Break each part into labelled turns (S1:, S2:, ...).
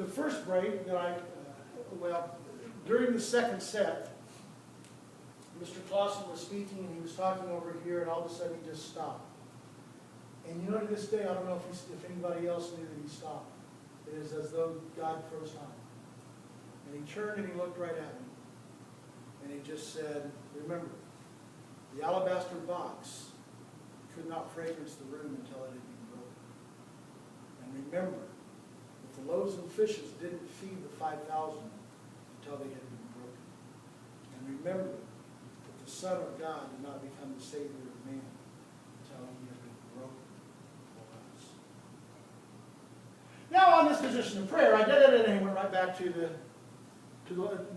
S1: the first break that during the second set, Mr. Clausen was speaking and he was talking over here, and all of a sudden he just stopped. And you know, to this day, I don't know if anybody else knew that he stopped. It is as though God froze time. And he turned and he looked right at me. And he just said, remember, the alabaster box could not fragrance the room until it had been broken. And remember, that the loaves and fishes didn't feed the 5,000 until they had been broken. And remember that the Son of God did not become the Savior of man until he had been broken for us. Now on this position of prayer, I did it and I went right back to the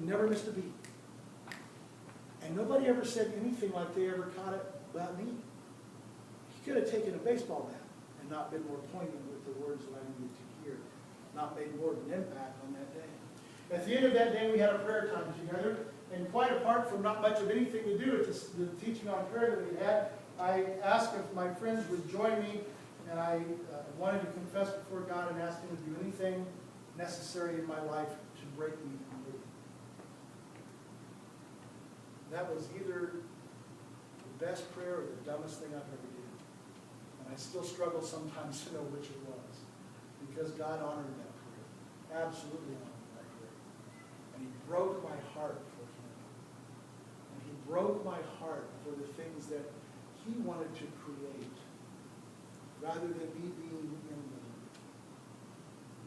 S1: never missed a beat. And nobody ever said anything like they ever caught it about me. He could have taken a baseball bat and not been more poignant with the words that I needed to hear, not made more of an impact on that day. At the end of that day, we had a prayer time together, and quite apart from not much of anything to do with the teaching on prayer that we had, I asked if my friends would join me, and I wanted to confess before God and ask Him to do anything necessary in my life to break me completely. That was either the best prayer or the dumbest thing I've ever did. And I still struggle sometimes to know which it was. Because God honored that prayer. Absolutely honored that prayer. And He broke my heart for Him. And He broke my heart for the things that He wanted to create, rather than me being in them.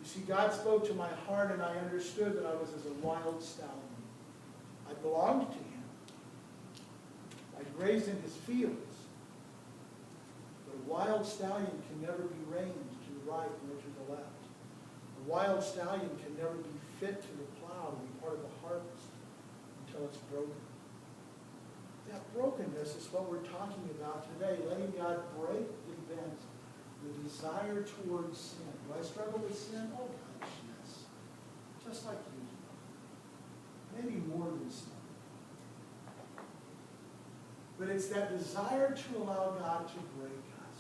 S1: You see, God spoke to my heart, and I understood that I was as a wild stallion. I belonged to Him. I grazed in His fields. But a wild stallion can never be reined to the right nor to the left. A wild stallion can never be fit to the plow to be part of the harvest until it's broken. That brokenness is what we're talking about today, letting God break the bent, the desire towards sin. Do I struggle with sin? Oh gosh, yes. Just like you do. Maybe more than sin. But it's that desire to allow God to break us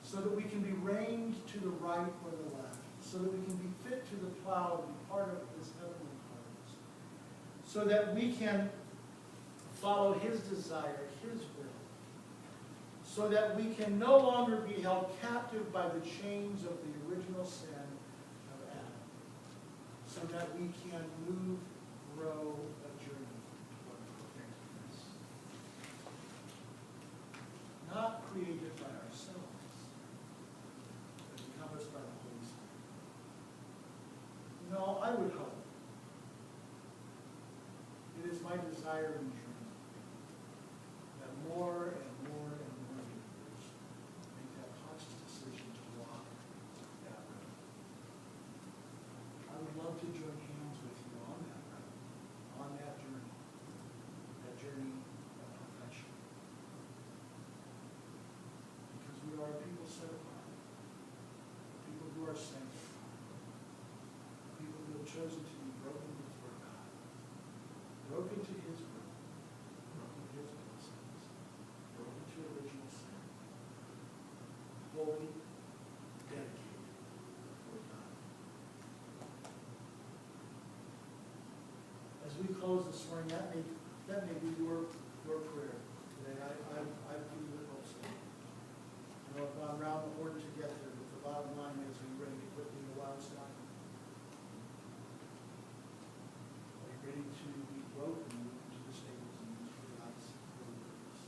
S1: so that we can be reined to the right or the left, so that we can be fit to the plow and be part of His heavenly harvest, so that we can follow His desire, His will, so that we can no longer be held captive by the chains of the original sin of Adam, so that we can move, grow, a journey. Not created by ourselves, but encompassed by the Holy Spirit. No, I would hope. It is my desire and dream that more and more and more believers make that conscious decision to walk that road. I would love to join hands with you on that road, on that journey of perfection. We are people set apart, people who are sanctified, people who have chosen to be broken before God, broken to His will, broken to His blessings, broken to original sin, holy, dedicated before God. As we close this morning, that may be your prayer today. I believe it also. You know, I've gone around the horn to get there, but the bottom line is, are you ready to quit being a wild stallion? Are you ready to be broken and move into the stables and use for God's holy purpose?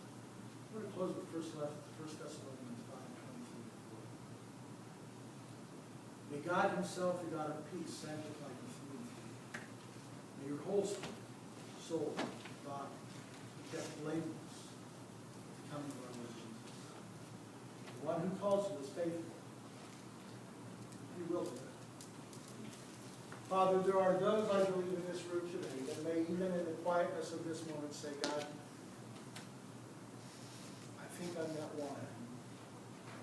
S1: We're going to close with 1 Thessalonians 5:23-24. May God Himself, the God of peace, sanctify you through and through. May your whole spirit, soul, body be kept blameless at the coming of our Lord Jesus. The one who calls you is faithful. He will do it. Father, there are those, I believe, in this room today that may, even in the quietness of this moment, say, God, I think I'm that one. I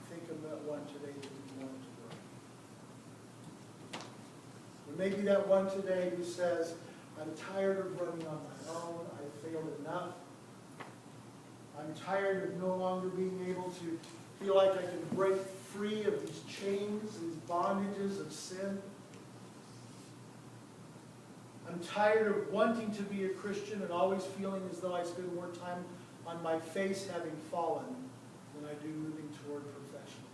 S1: think I'm that one today that you want to grow. There may be that one today who says, I'm tired of running on my own. I failed enough. I'm tired of no longer being able to feel like I can break free of these chains, these bondages of sin. I'm tired of wanting to be a Christian and always feeling as though I spend more time on my face having fallen than I do moving toward perfection,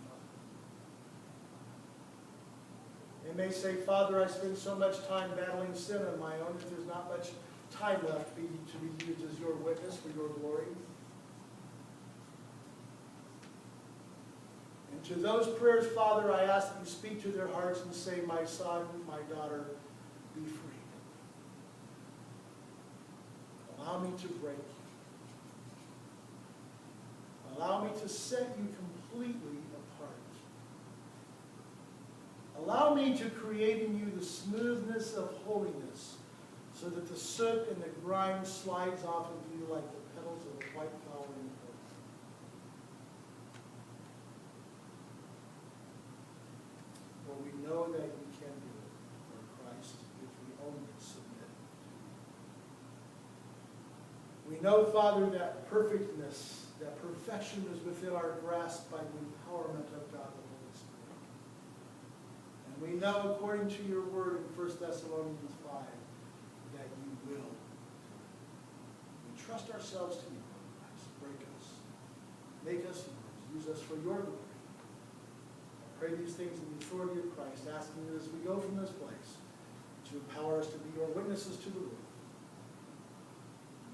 S1: Father. They may say, Father, I spend so much time battling sin on my own that there's not much time left to be used as your witness for your glory. And to those prayers, Father, I ask that you speak to their hearts and say, my son, my daughter, be free. Allow me to break you. Allow me to set you completely apart. Allow me to create in you the smoothness of holiness so that the soot and the grime slides off of you like the petals of a white flower in the wind. For we know that we can do it for Christ if we only submit. We know, Father, that perfectness, that perfection is within our grasp by the empowerment of God the Holy Spirit. And we know, according to your word in 1 Thessalonians 5, that you will. We trust ourselves to you, Lord Christ. Break us. Make us yours. Use us for your glory. I pray these things in the authority of Christ, asking you as we go from this place to empower us to be your witnesses to the world.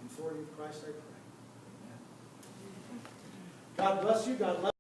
S1: In the authority of Christ, I pray. Amen. God bless you. God bless you.